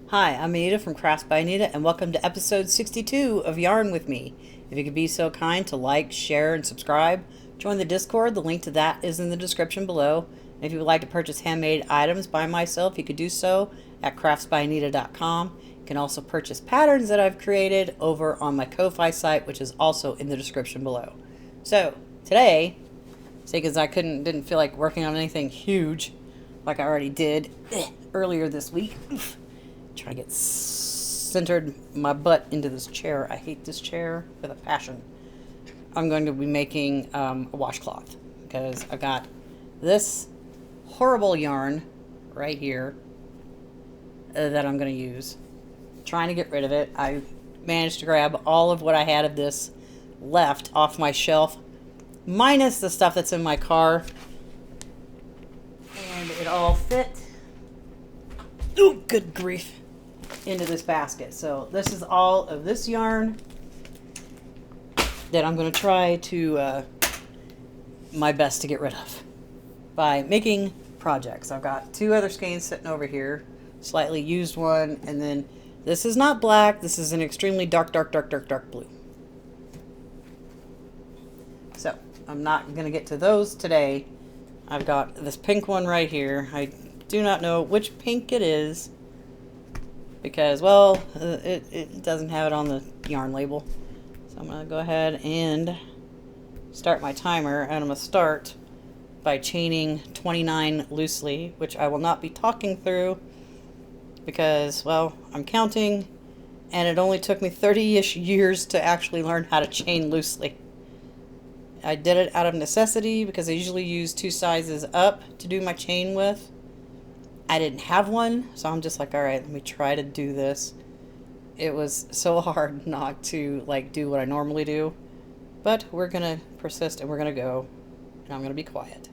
Hi, I'm Anita from Crafts by Anita, and welcome to episode 62 of Yarn with Me. If you could be so kind to like, share, and subscribe, join the Discord. The link to that is in the description below. And if you would like to purchase handmade items by myself, you could do so at craftsbyanita.com. You can also purchase patterns that I've created over on my Ko-Fi site, which is also in the description below. So, today, say because I didn't feel like working on anything huge like I already did earlier this week. Try to get centered my butt into this chair. I hate this chair with a passion. I'm going to be making a washcloth because I got this horrible yarn right here that I'm going to use. Trying to get rid of it. I managed to grab all of what I had of this left off my shelf, minus the stuff that's in my car, and it all fit. Oh, good grief. Into this basket. So this is all of this yarn that I'm going to try to my best to get rid of by making projects. I've got two other skeins sitting over here, slightly used one, and then this is not black. This is an extremely dark blue. So I'm not going to get to those today. I've got this pink one right here. I do not know which pink it is, because, well, it doesn't have it on the yarn label. So I'm going to go ahead and start my timer, and I'm going to start by chaining 29 loosely, which I will not be talking through because, well, I'm counting, and it only took me 30-ish years to actually learn how to chain loosely. I did it out of necessity because I usually use two sizes up to do my chain with. I didn't have one, so I'm just like, all right, let me try to do this. It was so hard not to do what I normally do, but we're gonna persist and we're gonna go, and I'm gonna be quiet.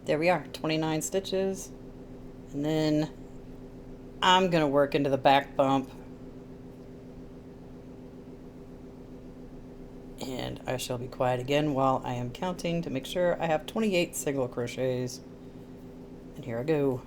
There we are, 29 stitches. And then I'm going to work into the back bump. And I shall be quiet again while I am counting to make sure I have 28 single crochets. And here I go.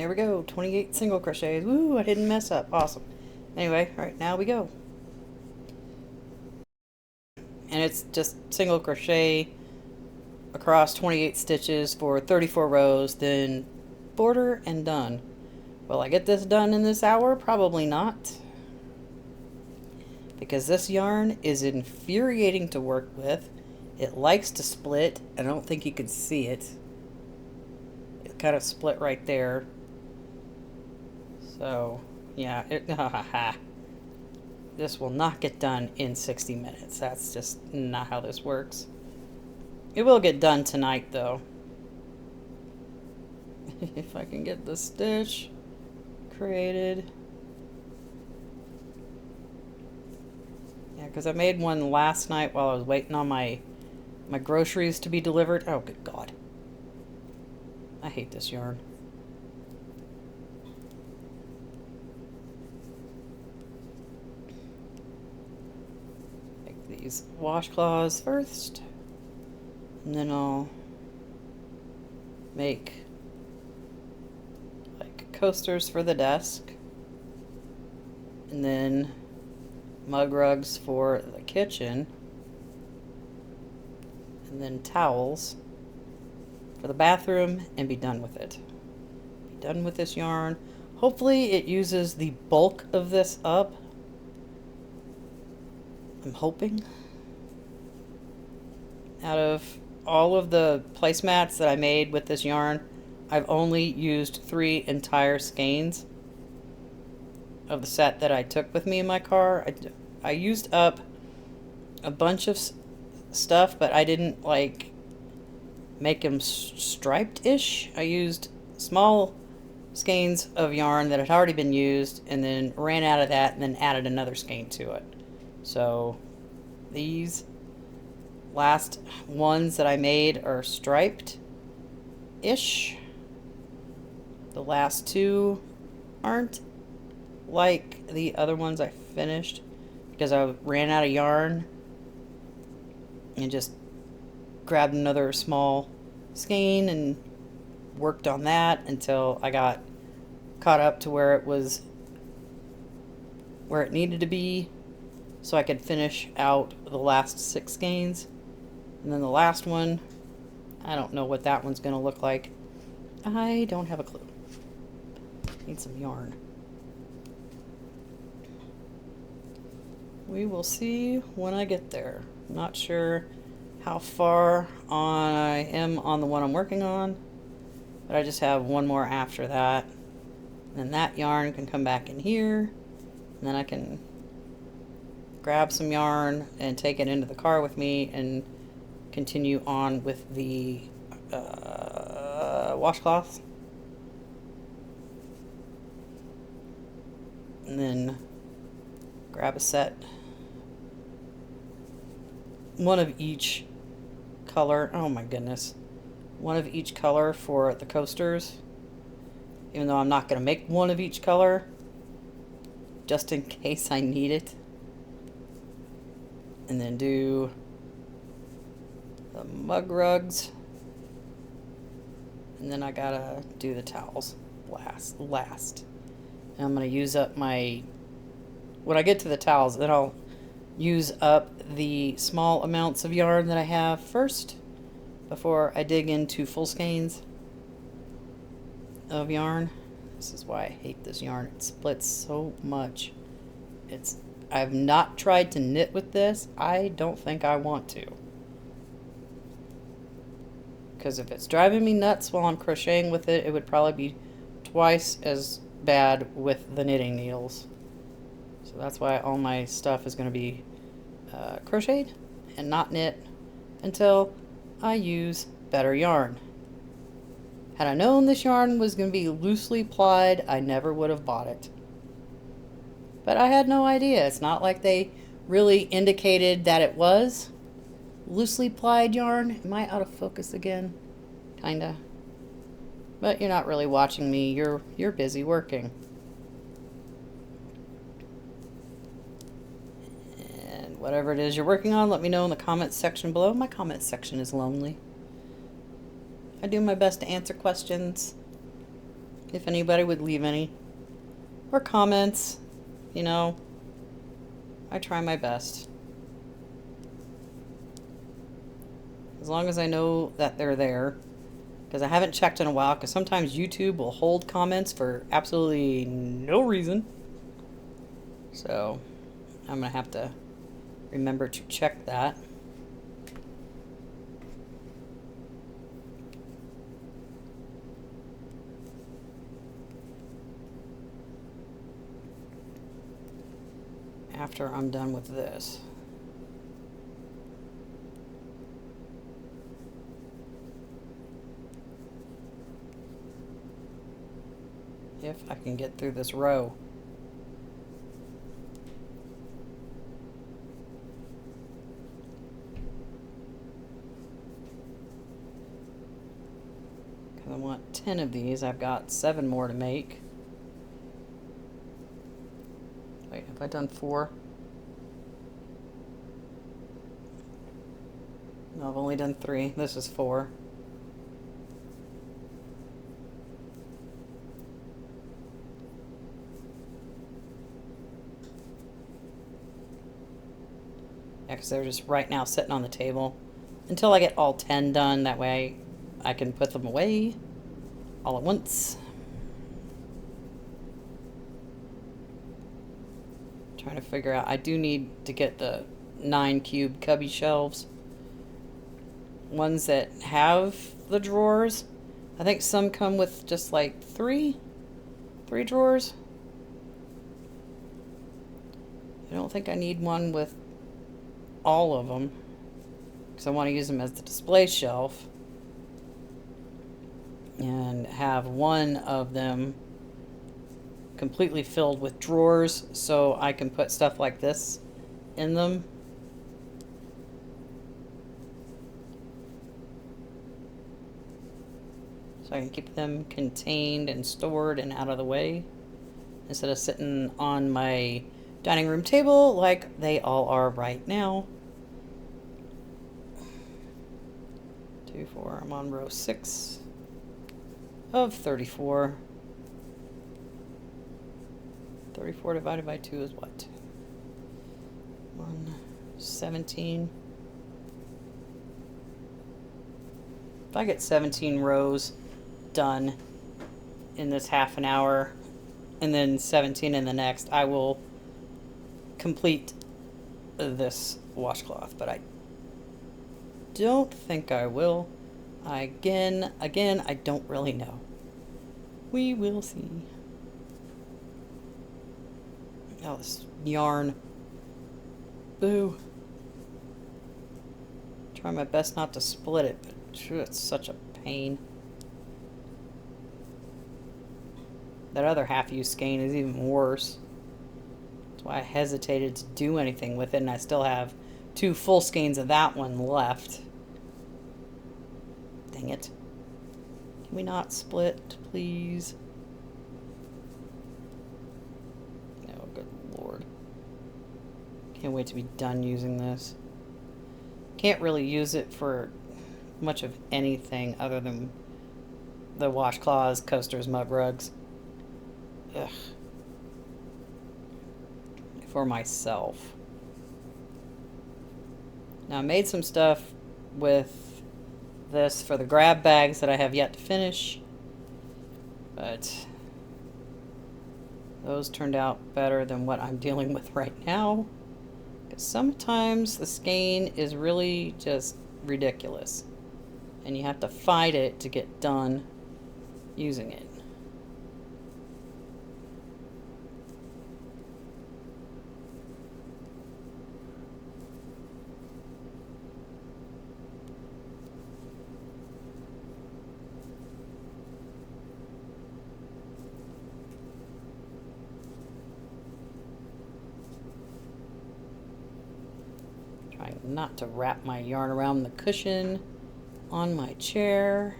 there we go. 28 single crochets. Woo, I didn't mess up. Awesome. Anyway, all right, now we go. And it's just single crochet across 28 stitches for 34 rows, then border and done. Will I get this done in this hour? Probably not. Because this yarn is infuriating to work with. It likes to split. I don't think you can see it. It kind of split right there. So, yeah, this will not get done in 60 minutes. That's just not how this works. It will get done tonight, though. If I can get the stitch created. Yeah, because I made one last night while I was waiting on my groceries to be delivered. Oh, good God. I hate this yarn. Make these washcloths first. And then I'll make like coasters for the desk. And then mug rugs for the kitchen. And then towels for the bathroom, and be done with it. Be done with this yarn. Hopefully it uses the bulk of this up. I'm hoping. Out of all of the placemats that I made with this yarn, I've only used 3 entire skeins of the set that I took with me in my car. I used up a bunch of stuff, but I didn't like make them striped-ish. I used small skeins of yarn that had already been used and then ran out of that and then added another skein to it. So these last ones that I made are striped-ish. The last 2 aren't like the other ones I finished because I ran out of yarn and just grabbed another small skein and worked on that until I got caught up to where it was where it needed to be so I could finish out the last 6 skeins. And then the last one, I don't know what that one's going to look like. I don't have a clue. Need some yarn. We will see when I get there. Not sure how far on I am on the one I'm working on, but I just have one more after that. And then that yarn can come back in here, and then I can grab some yarn and take it into the car with me and continue on with the washcloths. And then grab a set. One of each color. Oh my goodness. One of each color for the coasters. Even though I'm not going to make one of each color. Just in case I need it. And then do the mug rugs. And then I gotta do the towels last. And I'm going to use up my... When I get to the towels, then I'll use up the small amounts of yarn that I have first before I dig into full skeins of yarn. This is why I hate this yarn. It splits so much. I've not tried to knit with this. I don't think I want to. Because if it's driving me nuts while I'm crocheting with it, it would probably be twice as bad with the knitting needles. So that's why all my stuff is going to be crocheted and not knit until I use better yarn. Had I known this yarn was going to be loosely plied, I never would have bought it. But I had no idea. It's not like they really indicated that it was loosely plied yarn. Am I out of focus again? Kinda. But you're not really watching me. You're busy working. And whatever it is you're working on, let me know in the comments section below. My comments section is lonely. I do my best to answer questions. if anybody would leave any. Or comments. You know, I try my best. As long as I know that they're there. Because I haven't checked in a while, because sometimes YouTube will hold comments for absolutely no reason. So I'm going to have to remember to check that. After I'm done with this. If I can get through this row. Because I want 10 of these. I've got 7 more to make. Wait, have I done 4? No, I've only done 3. This is 4. Yeah, because they're just right now sitting on the table. Until I get all 10 done, that way I can put them away all at once. Trying to figure out, I do need to get the 9 cube cubby shelves. Ones that have the drawers. I think some come with just like 3 drawers. I don't think I need one with all of them, because I want to use them as the display shelf and have one of them completely filled with drawers so I can put stuff like this in them. So I can keep them contained and stored and out of the way instead of sitting on my dining room table like they all are right now. 2, 4, I'm on row 6 of 34. 34 divided by 2 is what? 17. If I get 17 rows done in this half an hour and then 17 in the next, I will complete this washcloth, but I don't think I will. Again, I don't really know. We will see. Oh, this yarn. Boo. Try my best not to split it, but it's such a pain. That other half-use skein is even worse. That's why I hesitated to do anything with it, and I still have 2 full skeins of that one left. Dang it. Can we not split, please? Oh, good lord. Can't wait to be done using this. Can't really use it for much of anything other than the washcloths, coasters, mug rugs. Ugh. For myself. Now I made some stuff with this for the grab bags that I have yet to finish, but those turned out better than what I'm dealing with right now, because sometimes the skein is really just ridiculous and you have to fight it to get done using it. Trying not to wrap my yarn around the cushion on my chair.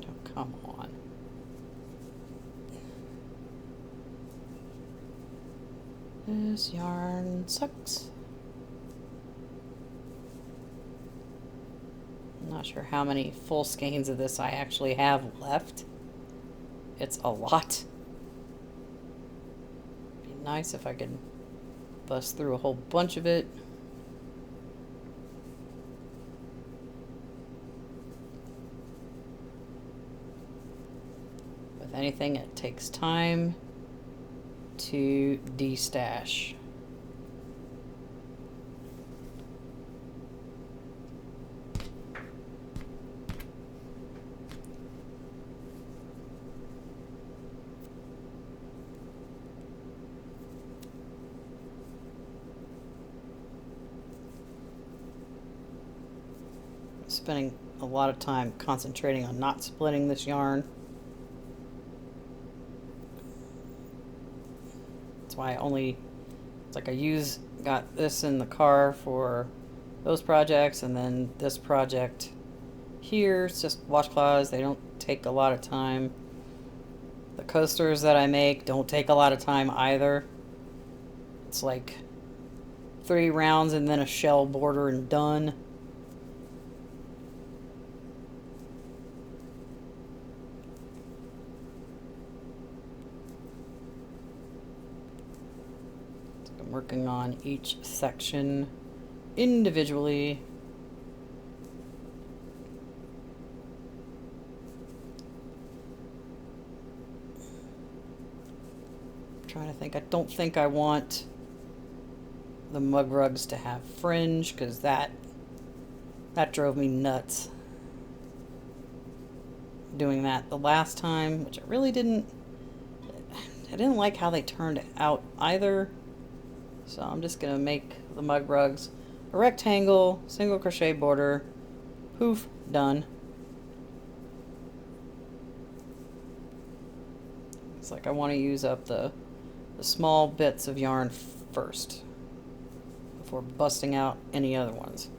Oh, come on. This yarn sucks. I'm not Not sure how many full skeins of this I actually have left. It's a lot. Be nice if I could bust through a whole bunch of it. With anything, it takes time to destash. Spending a lot of time concentrating on not splitting this yarn. That's why it's like got this in the car for those projects, and then this project here, it's just washcloths. They don't take a lot of time. The coasters that I make don't take a lot of time either. It's like 3 rounds and then a shell border and done. I'm working on each section individually. I'm trying to think. I don't think I want the mug rugs to have fringe, because that drove me nuts doing that the last time, which I really didn't. I didn't like how they turned out either. So I'm just going to make the mug rugs a rectangle, single crochet border, poof, done. It's like I want to use up the small bits of yarn first before busting out any other ones.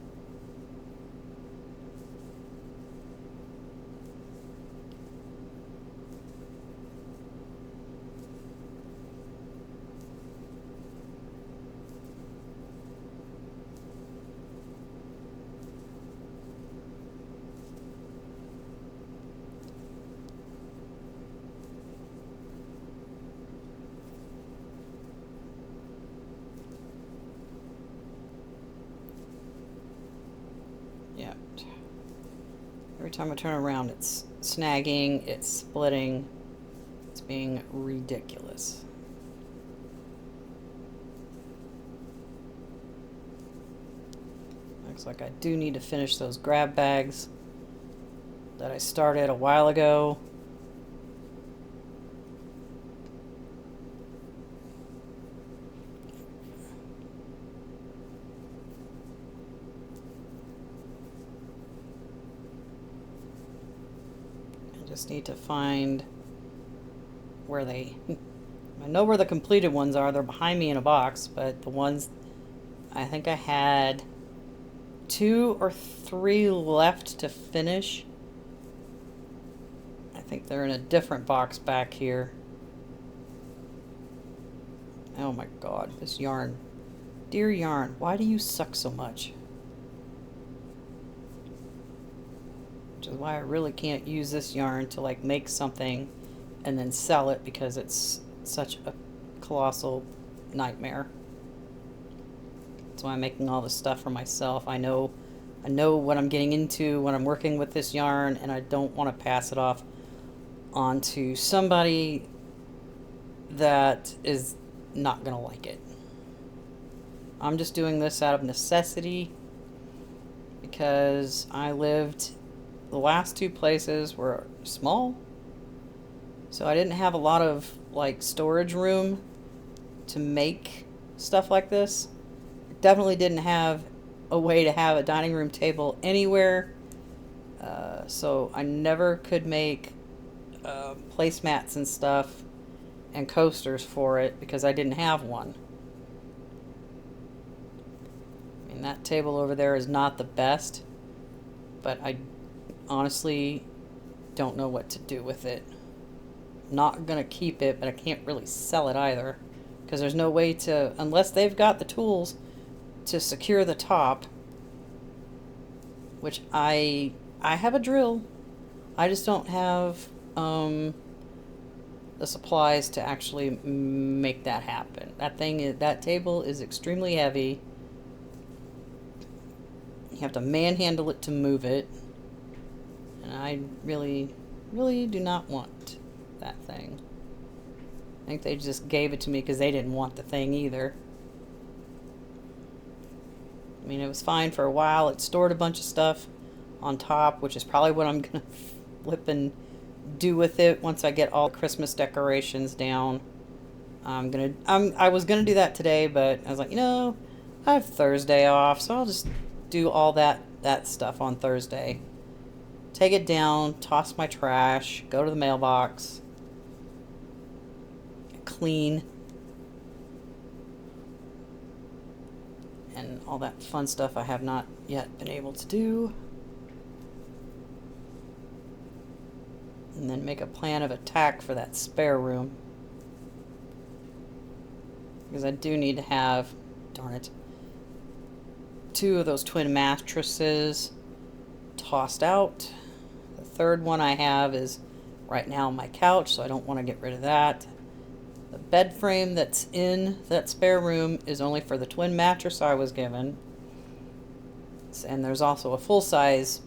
Yeah. Every time I turn around, it's snagging, it's splitting, it's being ridiculous. Looks like I do need to finish those grab bags that I started a while ago. Just need to find where I know where the completed ones are. They're behind me in a box, but the ones, I think I had 2 or 3 left to finish. I think they're in a different box back here. Oh my god, this yarn. Dear yarn, why do you suck so much? Which is why I really can't use this yarn to like make something and then sell it, because it's such a colossal nightmare. That's why I'm making all this stuff for myself. I know what I'm getting into when I'm working with this yarn, and I don't want to pass it off onto somebody that is not gonna like it. I'm just doing this out of necessity, because I lived, the last 2 places were small, so I didn't have a lot of like storage room to make stuff like this. I definitely didn't have a way to have a dining room table anywhere, so I never could make placemats and stuff and coasters for it, because I didn't have one. I mean, that table over there is not the best, but I honestly don't know what to do with it. Not gonna keep it, but I can't really sell it either, because there's no way to, unless they've got the tools to secure the top, which I I have a drill. I just don't have the supplies to actually make that happen. That table is extremely heavy. You have to manhandle it to move it. And I really, really do not want that thing. I think they just gave it to me because they didn't want the thing either. I mean, it was fine for a while. It stored a bunch of stuff on top, which is probably what I'm going to flip and do with it once I get all the Christmas decorations down. I was gonna do that today, but I was like, I have Thursday off, so I'll just do all that stuff on Thursday. Take it down, toss my trash, go to the mailbox, clean, and all that fun stuff I have not yet been able to do. And then make a plan of attack for that spare room. Because I do need to have, darn it, 2 of those twin mattresses tossed out. The third one I have is right now on my couch, so I don't want to get rid of that. The bed frame that's in that spare room is only for the twin mattress I was given. And there's also a full-size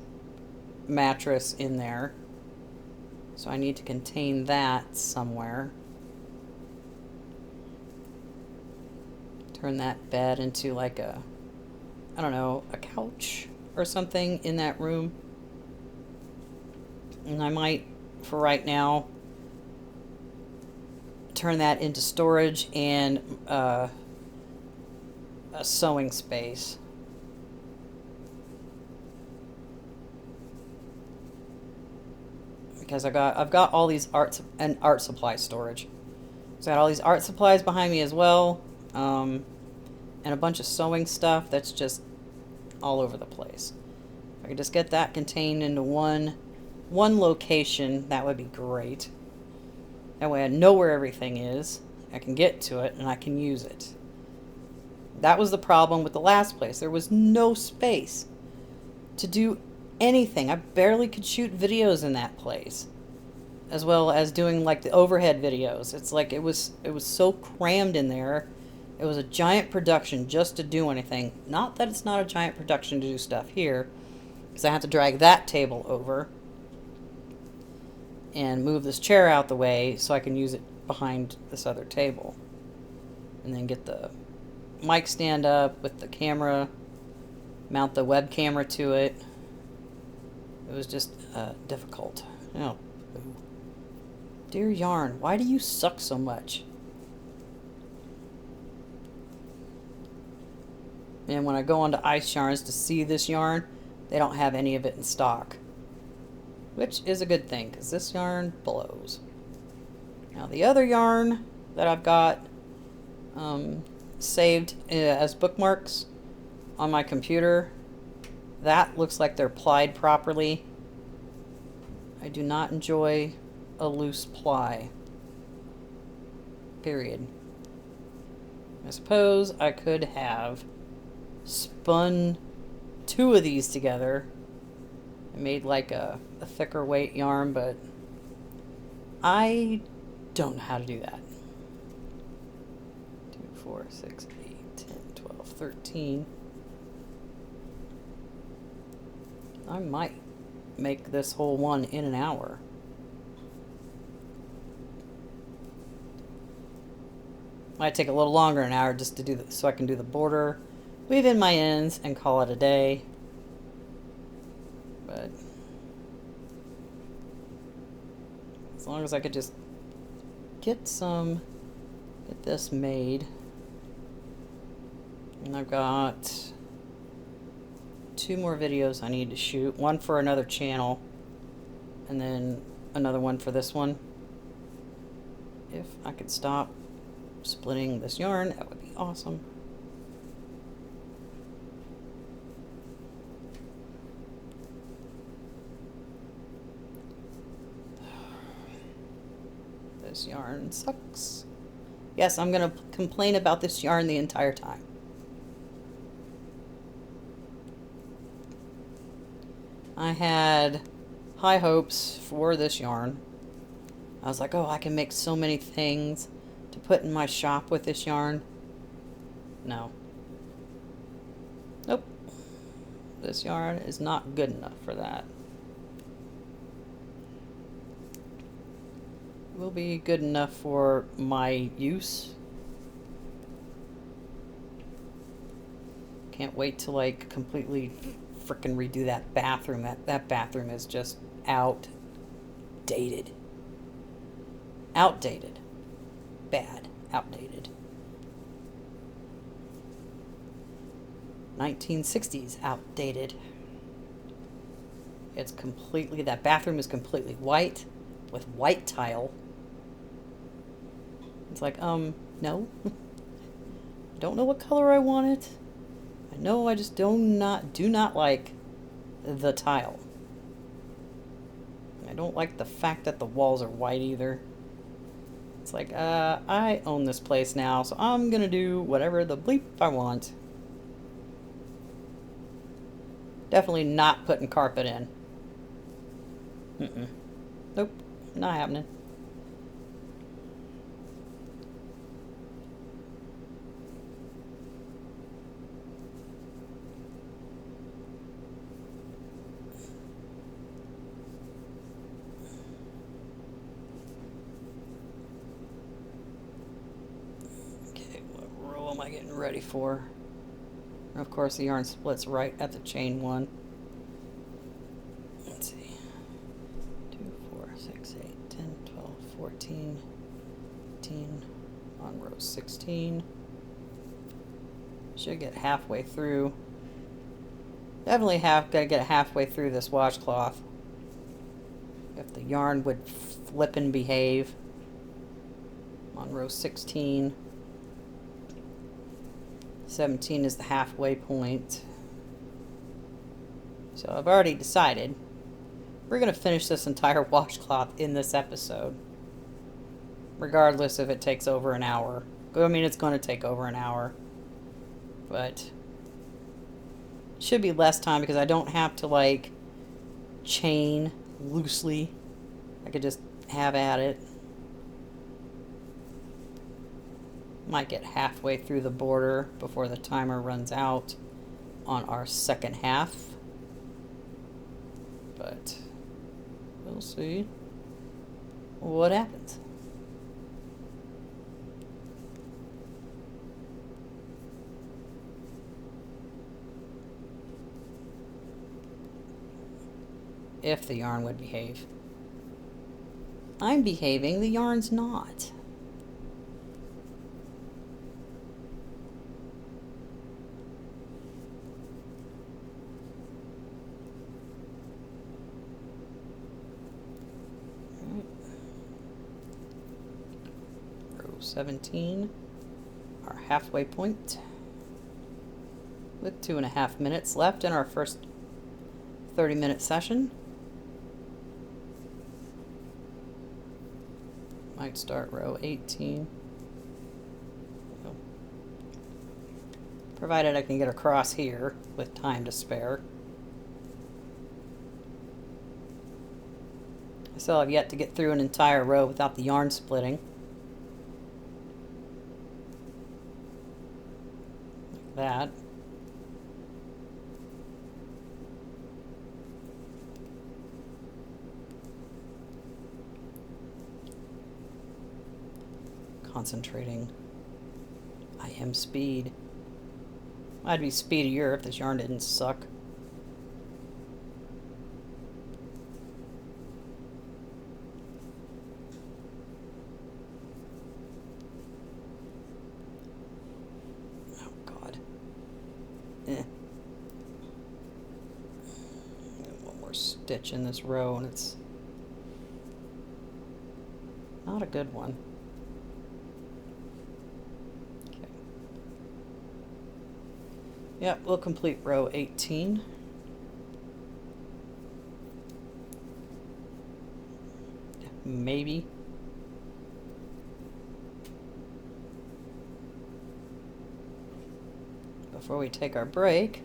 mattress in there. So I need to contain that somewhere. Turn that bed into like a, I don't know, a couch or something in that room. And I might, for right now, turn that into storage and a sewing space. Because I've got all these art supply storage. So I got all these art supplies behind me as well, and a bunch of sewing stuff that's just all over the place. If I could just get that contained into one location, that would be great. That way I know where everything is, I can get to it, and I can use it. That was the problem with the last place. There was no space to do anything. I barely could shoot videos in that place, as well as doing like the overhead videos. It's like it was so crammed in there. It was a giant production just to do anything. Not that it's not a giant production to do stuff here, because I have to drag that table over and move this chair out the way so I can use it behind this other table, and then get the mic stand up with the camera, mount the web camera to it. It was just difficult. Oh, dear yarn, why do you suck so much? And when I go onto Ice Yarns to see this yarn, they don't have any of it in stock, which is a good thing because this yarn blows. Now the other yarn that I've got saved as bookmarks on my computer, that looks like they're plied properly. I do not enjoy a loose ply. Period. I suppose I could have spun 2 of these together and made like a thicker weight yarn, but I don't know how to do that. 2, 4, 6, 8, 10, 12, 13. I might make this whole one in an hour. Might take a little longer than an hour just to do so I can do the border, weave in my ends, and call it a day. But as long as I could just get this made. And I've got 2 more videos I need to shoot. One for another channel, and then another one for this one. If I could stop splitting this yarn, that would be awesome. This yarn sucks. Yes, I'm going to complain about this yarn the entire time. I had high hopes for this yarn. I was like, oh, I can make so many things to put in my shop with this yarn. No. Nope. This yarn is not good enough for that. It will be good enough for my use. Can't wait to like completely frickin' redo that bathroom. That bathroom is just outdated. Outdated. Bad. Outdated. 1960s outdated. It's completely, that bathroom is completely white with white tile. It's like, no. I don't know what color I want it. I know I just do not like the tile. I don't like the fact that the walls are white either. It's like, I own this place now, so I'm gonna do whatever the bleep I want. Definitely not putting carpet in. Nope, not happening. Okay, what row am I getting ready for? And of course, the yarn splits right at the chain one. Let's see. 2, 4, 6, 8, 10, 12, 14, 15, on row 16. Should get halfway through. Definitely gotta get halfway through this washcloth. If the yarn would flip and behave. On row 16. 17 is the halfway point. So I've already decided we're going to finish this entire washcloth in this episode. Regardless if it takes over an hour. I mean, it's going to take over an hour. But it should be less time because I don't have to like chain loosely. I could just have at it. Might get halfway through the border before the timer runs out on our second half. But we'll see what happens. If the yarn would behave. I'm behaving, the yarn's not. Row 17, our halfway point, with 2.5 minutes left in our first 30-minute session. Might start row 18. Oh. Provided I can get across here with time to spare. I still have yet to get through an entire row without the yarn splitting. Like that. Concentrating. I am speed. I'd be speedier if this yarn didn't suck. Oh God. One more stitch in this row and it's not a good one. Yep, we'll complete row 18. Maybe. Before we take our break,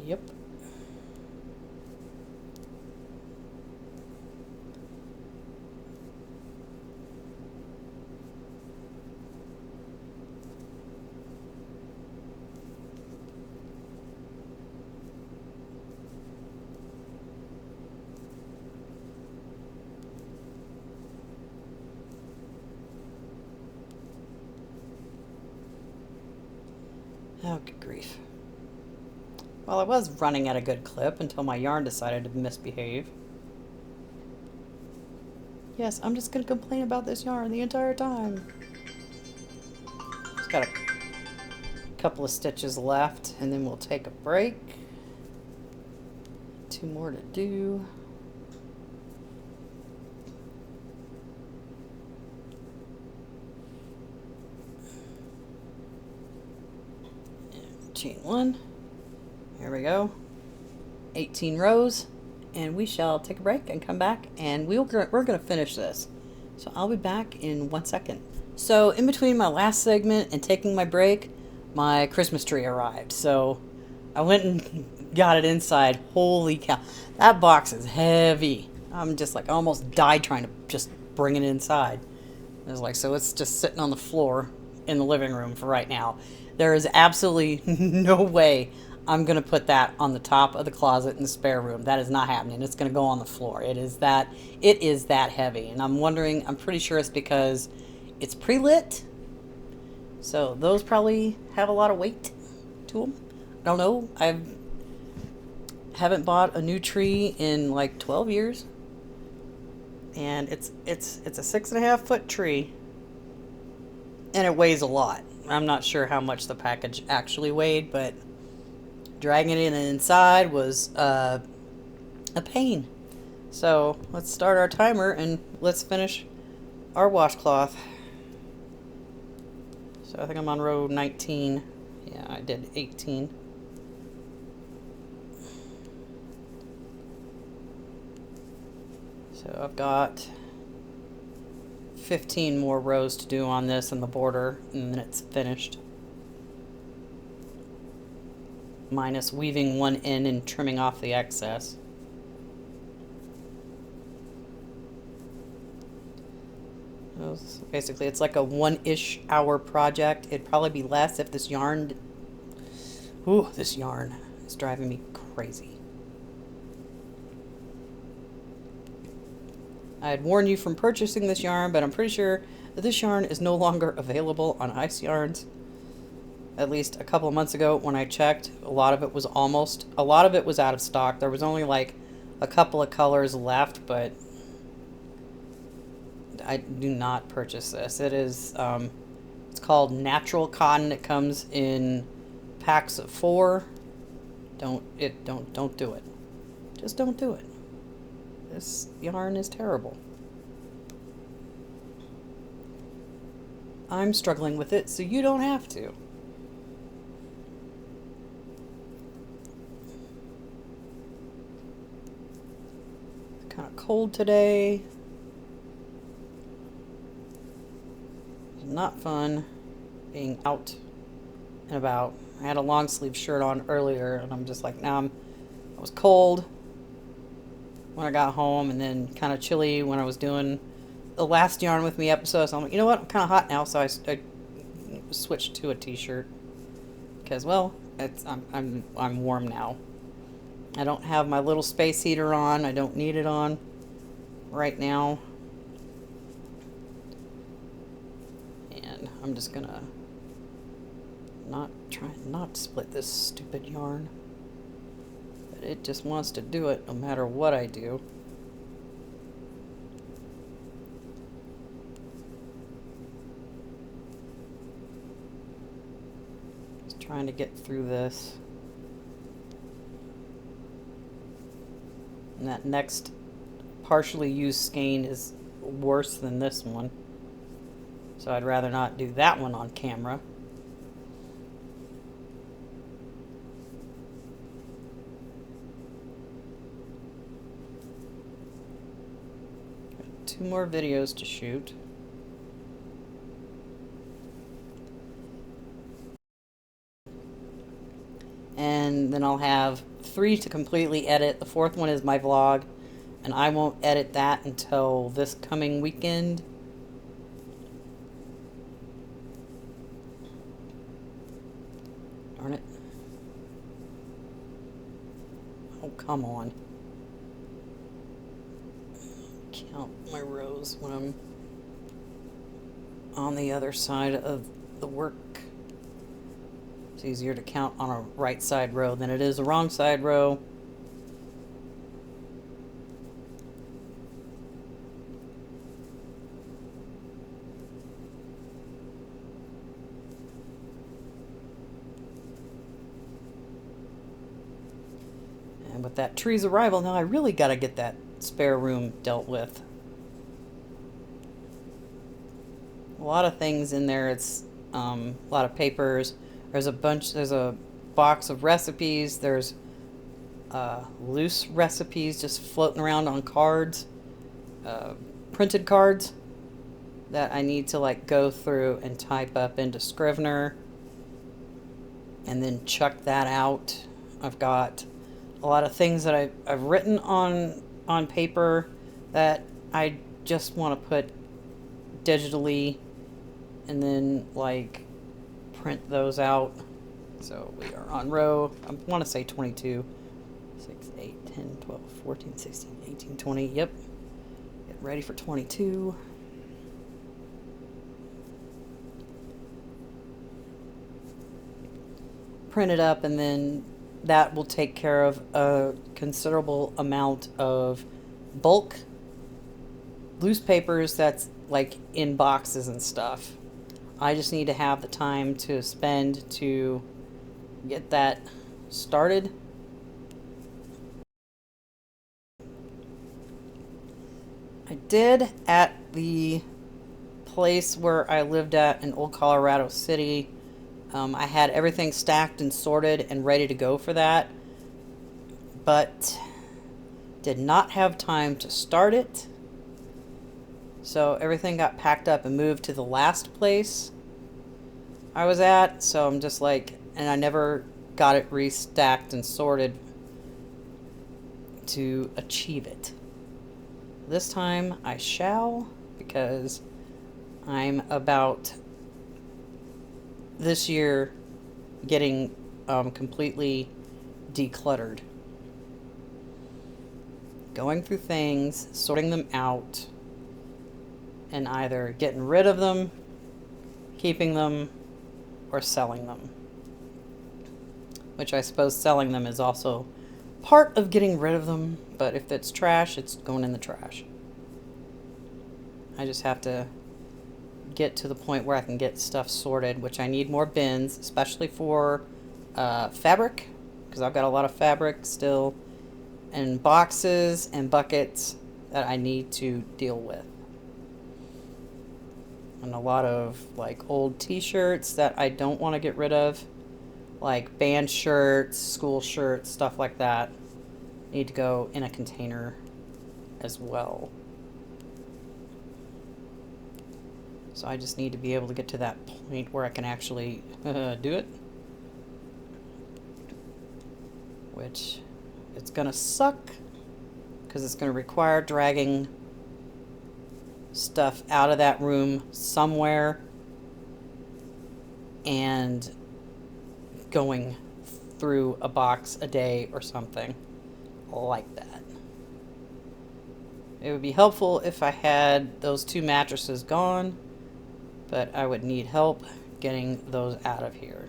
Yep. Oh, good grief. Well, I was running at a good clip until my yarn decided to misbehave. Yes, I'm just going to complain about this yarn the entire time. Just got a couple of stitches left, and then we'll take a break. 2 more to do. And chain 1. Here we go. 18 rows, and we shall take a break and come back, and we're going to finish this. So I'll be back in 1 second. So in between my last segment and taking my break, my Christmas tree arrived. So I went and got it inside. Holy cow. That box is heavy. I'm just like, I almost died trying to just bring it inside. I was like, so it's just sitting on the floor in the living room for right now. There is absolutely no way I'm going to put that on the top of the closet in the spare room. That is not happening. It's going to go on the floor. It is that heavy. And I'm wondering, I'm pretty sure it's because it's pre-lit. So those probably have a lot of weight to them. I don't know. I haven't bought a new tree in like 12 years. And it's a 6.5 foot tree. And it weighs a lot. I'm not sure how much the package actually weighed, but dragging it inside was a pain. So let's start our timer and let's finish our washcloth. So I think I'm on row 19. Yeah, I did 18. So I've got 15 more rows to do on this and the border, and then it's finished. Minus weaving one in and trimming off the excess. Basically, it's like a 1-ish hour project. It'd probably be less if this yarn... Ooh, this yarn is driving me crazy. I had warned you from purchasing this yarn, but I'm pretty sure that this yarn is no longer available on Ice Yarns. At least a couple of months ago when I checked, a lot of it was out of stock. There was only like a couple of colors left, but I do not purchase this. It is, it's called natural cotton. It comes in packs of 4. Don't do it. Just don't do it. This yarn is terrible. I'm struggling with it, so you don't have to. It's kind of cold today. It's not fun being out and about. I had a long sleeve shirt on earlier, and I'm just like, now I was cold when I got home, and then kind of chilly when I was doing the last Yarn With Me episode. So I'm like, you know what? I'm kind of hot now, so I switched to a t-shirt because, well, I'm warm now. I don't have my little space heater on. I don't need it on right now, and I'm just gonna not split this stupid yarn. It just wants to do it no matter what I do. Just trying to get through this. And that next partially used skein is worse than this one. So I'd rather not do that one on camera. Got 2 more videos to shoot. And then I'll have 3 to completely edit. The 4th one is my vlog, and I won't edit that until this coming weekend. Darn it. Oh, come on. Count my rows when I'm on the other side of the work. It's easier to count on a right side row than it is a wrong side row. And with that tree's arrival, now I really got to get that spare room dealt with. A lot of things in there. It's a lot of papers. There's a box of recipes. There's loose recipes just floating around on cards, printed cards that I need to like go through and type up into Scrivener and then chuck that out. I've got a lot of things that I've written on paper that I just want to put digitally and then like print those out. So we are on row, I want to say 22, 6, 8, 10, 12, 14, 16, 18, 20. Yep. Get ready for 22. Print it up, and then that will take care of a considerable amount of bulk loose papers that's like in boxes and stuff. I just need to have the time to spend to get that started. I did at the place where I lived at in Old Colorado City. I had everything stacked and sorted and ready to go for that, but did not have time to start it. So everything got packed up and moved to the last place I was at. So I'm just like, and I never got it restacked and sorted to achieve it. This time I shall, because I'm about this year getting completely decluttered. Going through things, sorting them out, and either getting rid of them, keeping them, or selling them. Which I suppose selling them is also part of getting rid of them, but if it's trash, it's going in the trash. I just have to get to the point where I can get stuff sorted, which I need more bins, especially for fabric, because I've got a lot of fabric still, and boxes and buckets that I need to deal with. And a lot of like old t-shirts that I don't want to get rid of, like band shirts, school shirts, stuff like that, need to go in a container as well. So I just need to be able to get to that point where I can actually do it. Which, it's gonna suck, because it's gonna require dragging stuff out of that room somewhere and going through a box a day or something like that. It would be helpful if I had those 2 mattresses gone, but I would need help getting those out of here.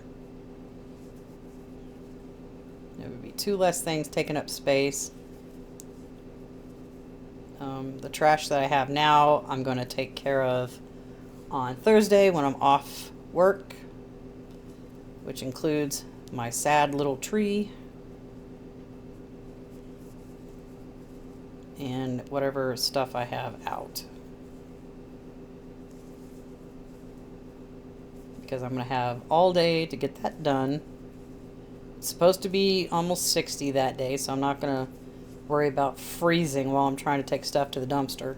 It would be 2 less things taking up space. The trash that I have now, I'm going to take care of on Thursday when I'm off work, which includes my sad little tree and whatever stuff I have out. Because I'm going to have all day to get that done. It's supposed to be almost 60 that day, so I'm not going to worry about freezing while I'm trying to take stuff to the dumpster.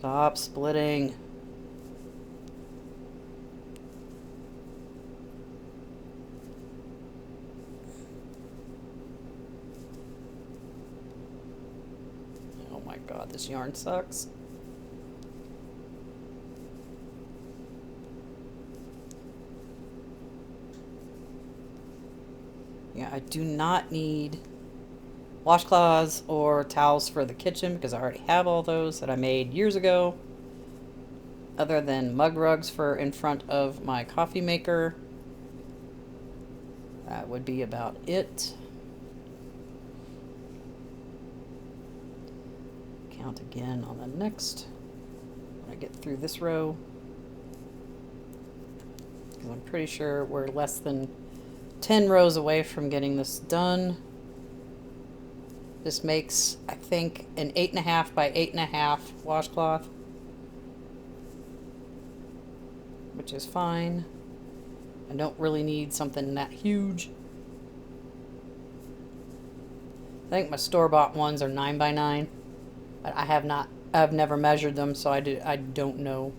Stop splitting. Oh my god, this yarn sucks. Yeah, I do not need washcloths or towels for the kitchen because I already have all those that I made years ago. Other than mug rugs for in front of my coffee maker. That would be about it. Count again on the next when I get through this row. Because I'm pretty sure we're less than 10 rows away from getting this done. This makes, I think, an 8.5 by 8.5 washcloth, which is fine. I don't really need something that huge. I think my store-bought ones are 9 by 9, but I've never measured them, so I don't know.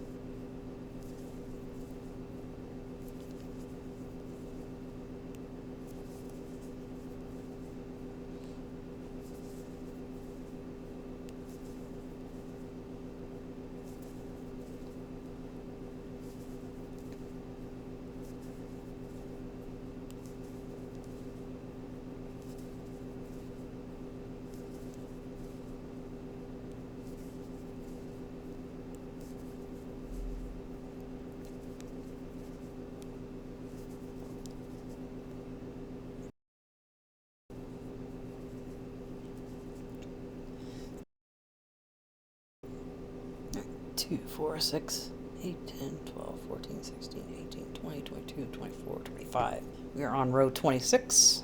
Two, 4, 6, 8, 10, 12, 14, 16, 18, 20, 22, 24, 25. We are on row 26.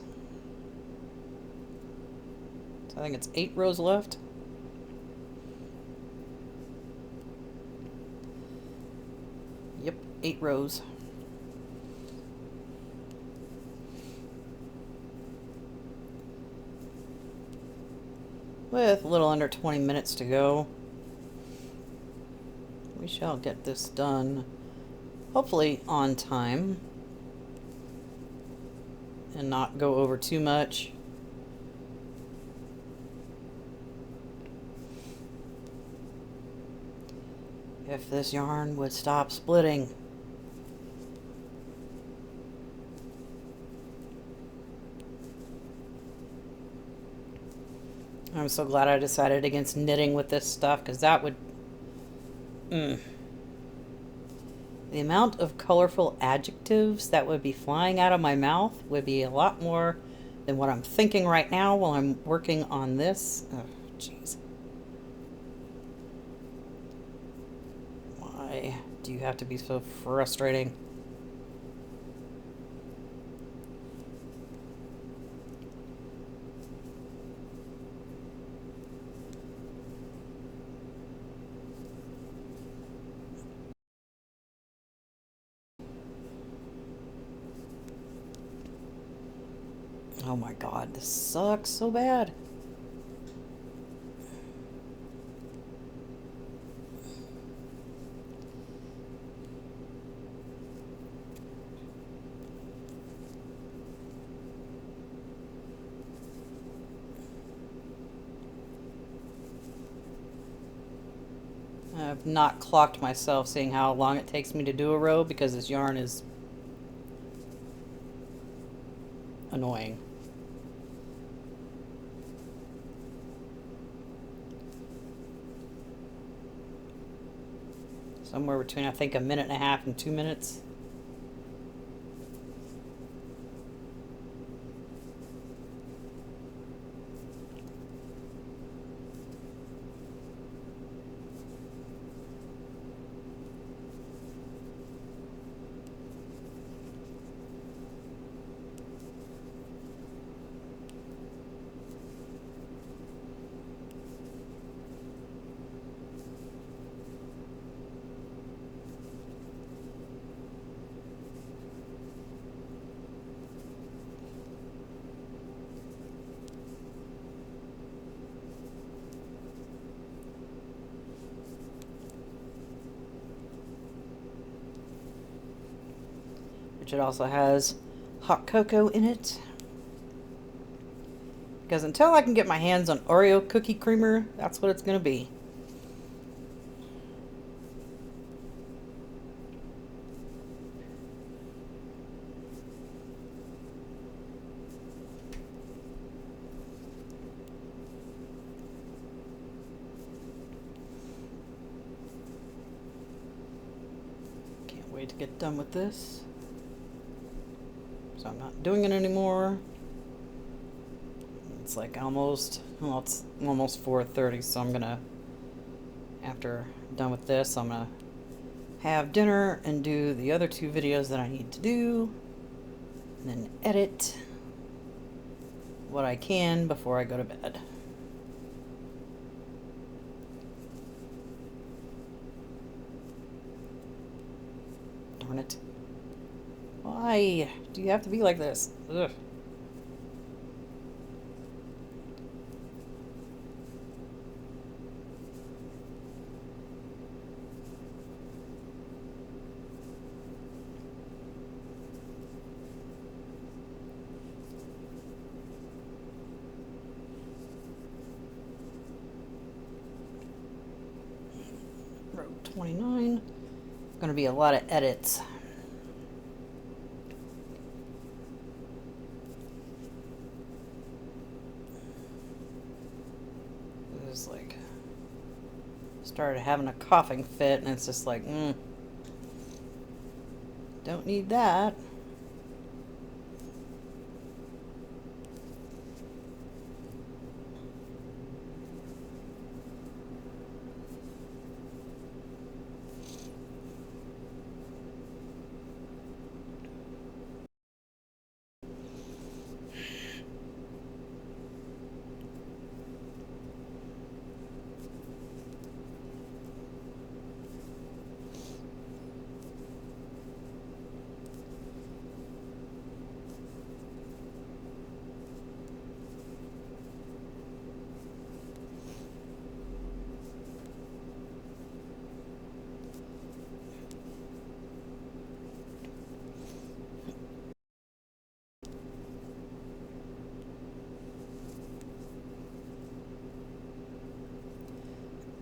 So I think it's 8 rows left. Yep, 8 rows. With a little under 20 minutes to go. We shall get this done, hopefully on time, and not go over too much. If this yarn would stop splitting. I'm so glad I decided against knitting with this stuff, because that would... The amount of colorful adjectives that would be flying out of my mouth would be a lot more than what I'm thinking right now while I'm working on this. Oh, jeez. Why do you have to be so frustrating? Oh my god, this sucks so bad. I've not clocked myself seeing how long it takes me to do a row because this yarn is annoying. Somewhere between, I think, 1.5 and 2 minutes. which it also has hot cocoa in it. Because until I can get my hands on Oreo cookie creamer, that's what it's going to be. Can't wait to get done with this. So I'm not doing it anymore. It's like almost, well, it's almost 4:30, so I'm gonna, after I'm done with this, I'm gonna have dinner and do the other 2 videos that I need to do, and then edit what I can before I go to bed. Darn it. Why do you have to be like this? Ugh. Row 29. Going to be a lot of edits. It was like, started having a coughing fit, and it's just like, don't need that.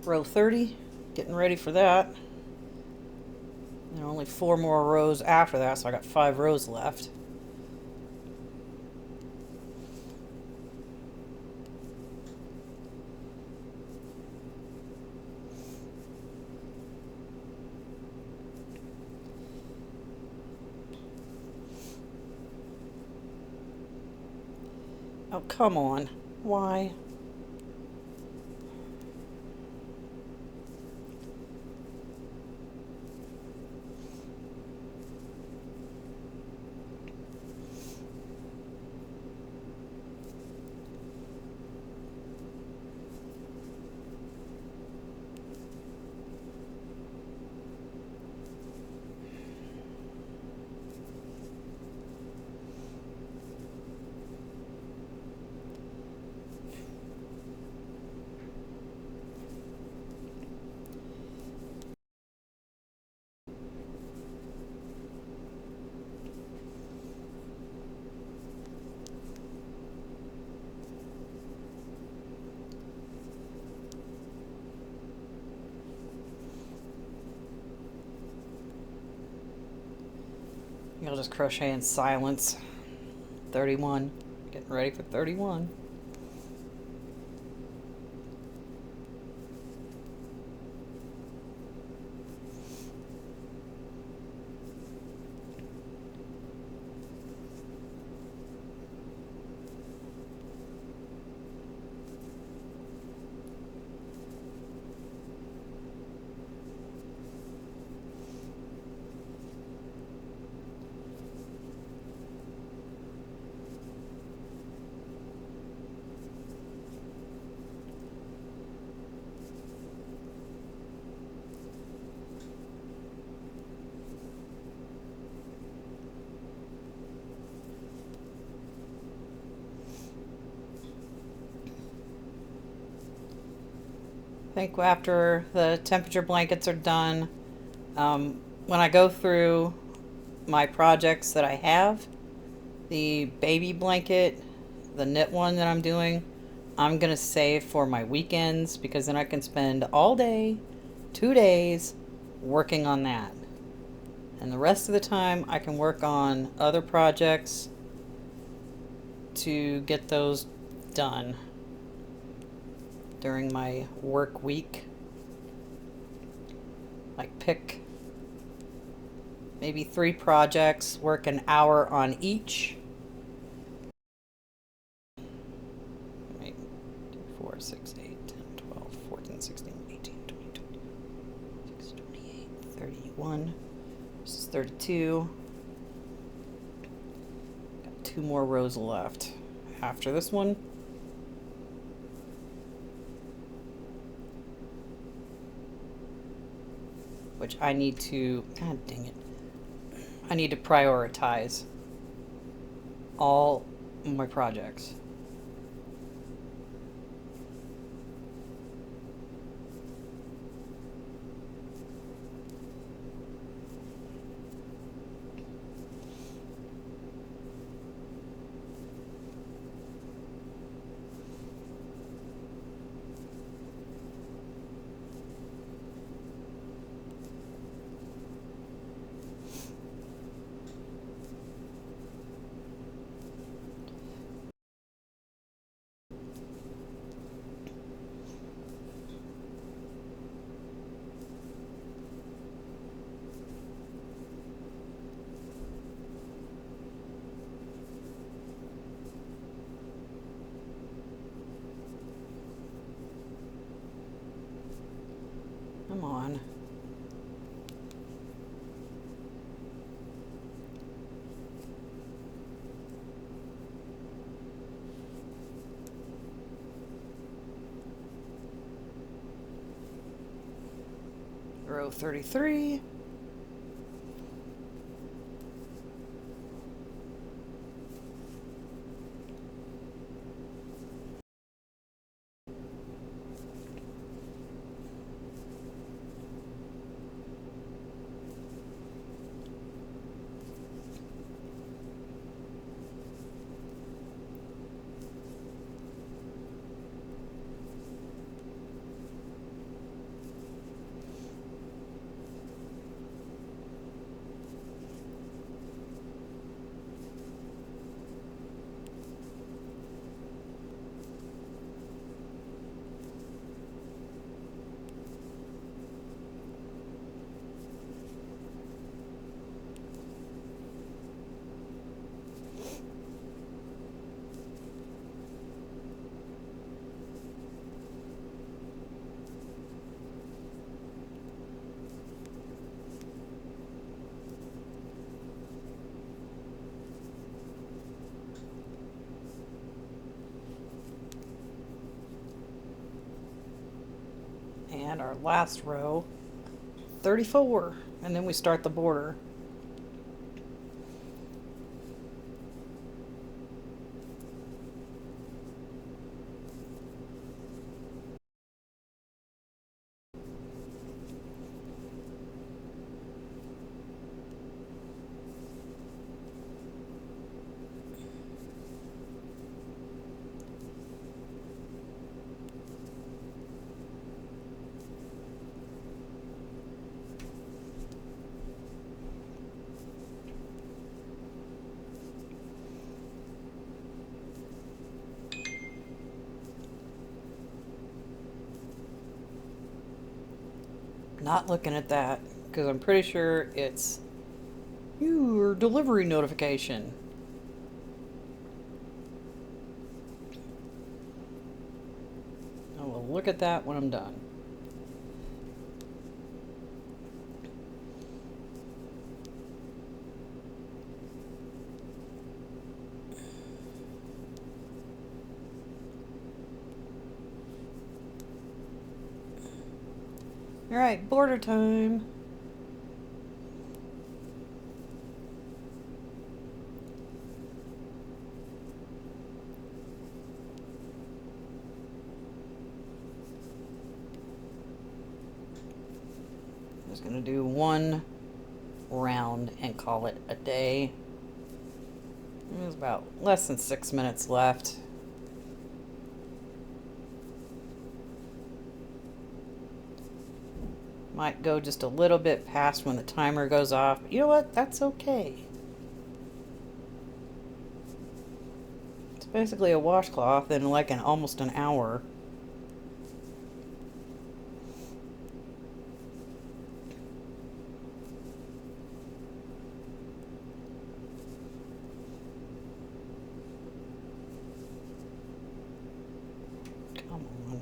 Row 30, getting ready for that. There are only 4 more rows after that, so I got 5 rows left. Oh, come on. Why? I'll just crochet in silence. 31. Getting ready for 31. I think after the temperature blankets are done, when I go through my projects that I have. The baby blanket, the knit one that I'm doing, I'm going to save for my weekends because then I can spend all day, 2 days, working on that. And the rest of the time I can work on other projects to get those done during my work week. Like pick maybe 3 projects, work an hour on each. 4, 6, 8, 10, 12, 14, 16, 18, 20, 26, 28, 31. This is 32. Got 2 more rows left after this one. Which I need to, god dang it, I need to prioritize all my projects. Come on. Row 33. And our last row, 34, and then we start the border. Not looking at that because I'm pretty sure it's your delivery notification. I will look at that when I'm done. All right, border time. Just gonna do one round and call it a day. There's about less than 6 minutes left. Might go just a little bit past when the timer goes off. But you know what? That's okay. It's basically a washcloth in like almost an hour. Come on.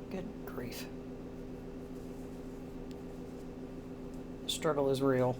Good grief. The struggle is real.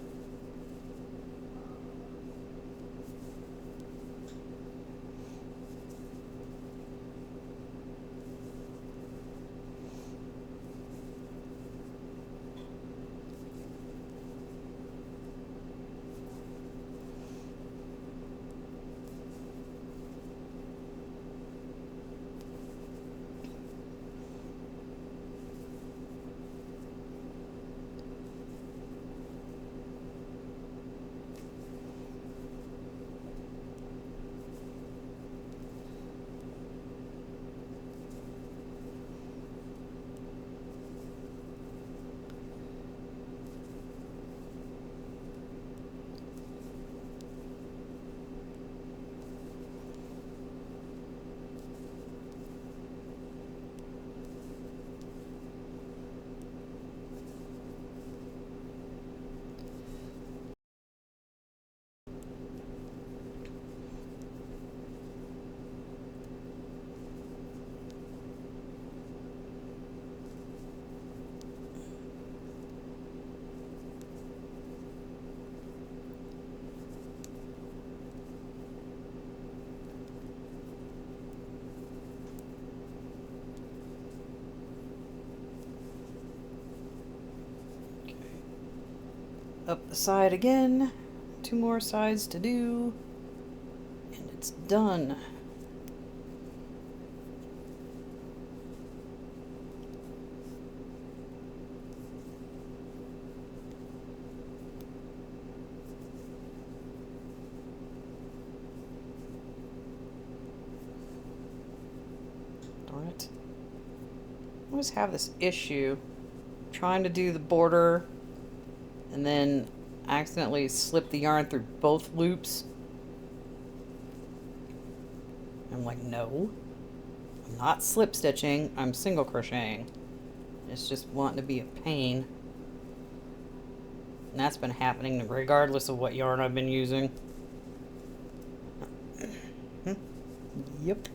Up the side again. 2 more sides to do. And it's done. Darn it. I always have this issue trying to do the border and then accidentally slip the yarn through both loops. I'm like, no, I'm not slip stitching, I'm single crocheting. It's just wanting to be a pain. And that's been happening regardless of what yarn I've been using. Yep.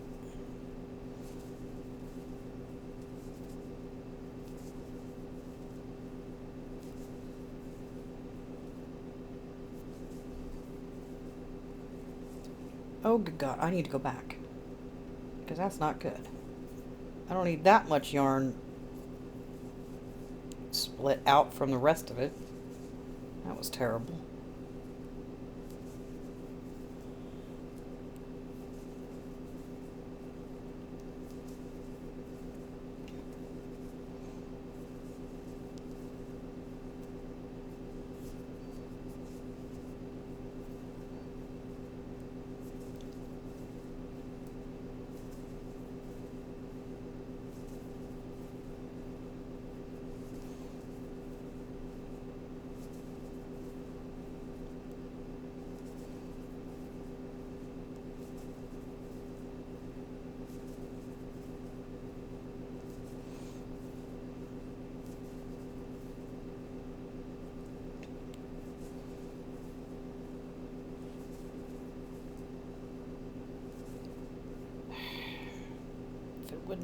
Oh, good God, I need to go back. Because that's not good. I don't need that much yarn split out from the rest of it. That was terrible.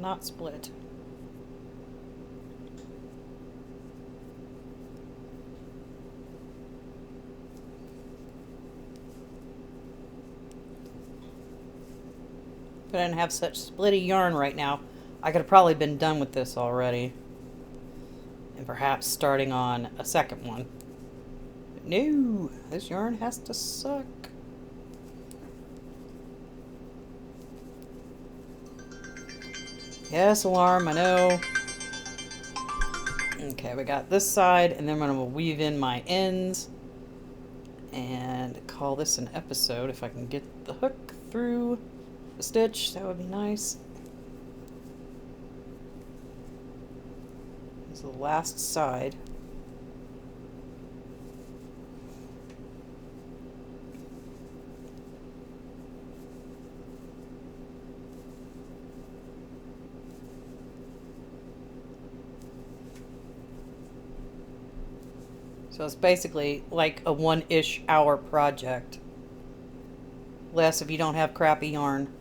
not split. If I didn't have such splitty yarn right now, I could have probably been done with this already. And perhaps starting on a second one. But no, this yarn has to suck. Yes, alarm, I know. Okay, we got this side, and then I'm going to weave in my ends and call this an episode. If I can get the hook through the stitch, that would be nice. This is the last side. So it's basically like a 1-ish hour project. Less if you don't have crappy yarn.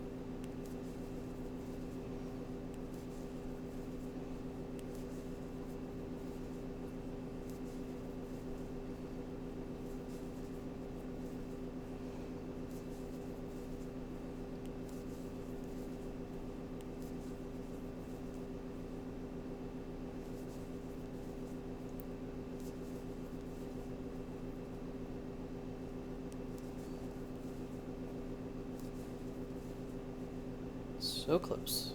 So close.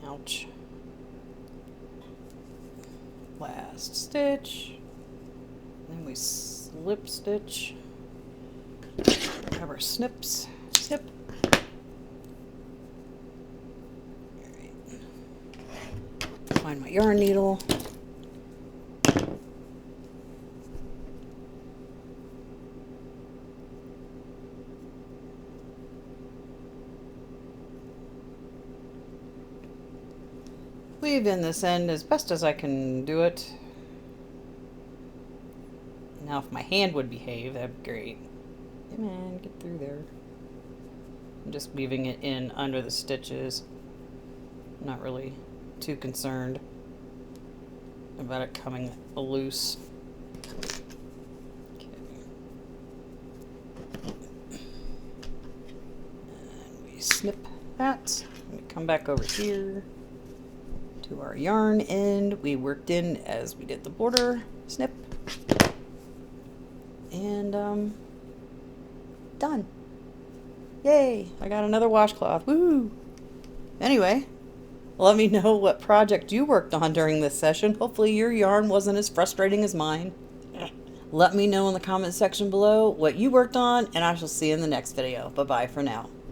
Ouch. Last stitch. Then we slip stitch. Grab our snips. Snip. Find my yarn needle. Weave in this end as best as I can do it. Now if my hand would behave, that'd be great. Come on, get through there. I'm just weaving it in under the stitches. I'm not really too concerned about it coming loose. Okay. And we snip that. We come back over here to our yarn end. We worked in as we did the border. Snip. And done. Yay! I got another washcloth. Woo! Anyway, let me know what project you worked on during this session. Hopefully your yarn wasn't as frustrating as mine. Let me know in the comment section below what you worked on, and I shall see you in the next video. Bye-bye for now.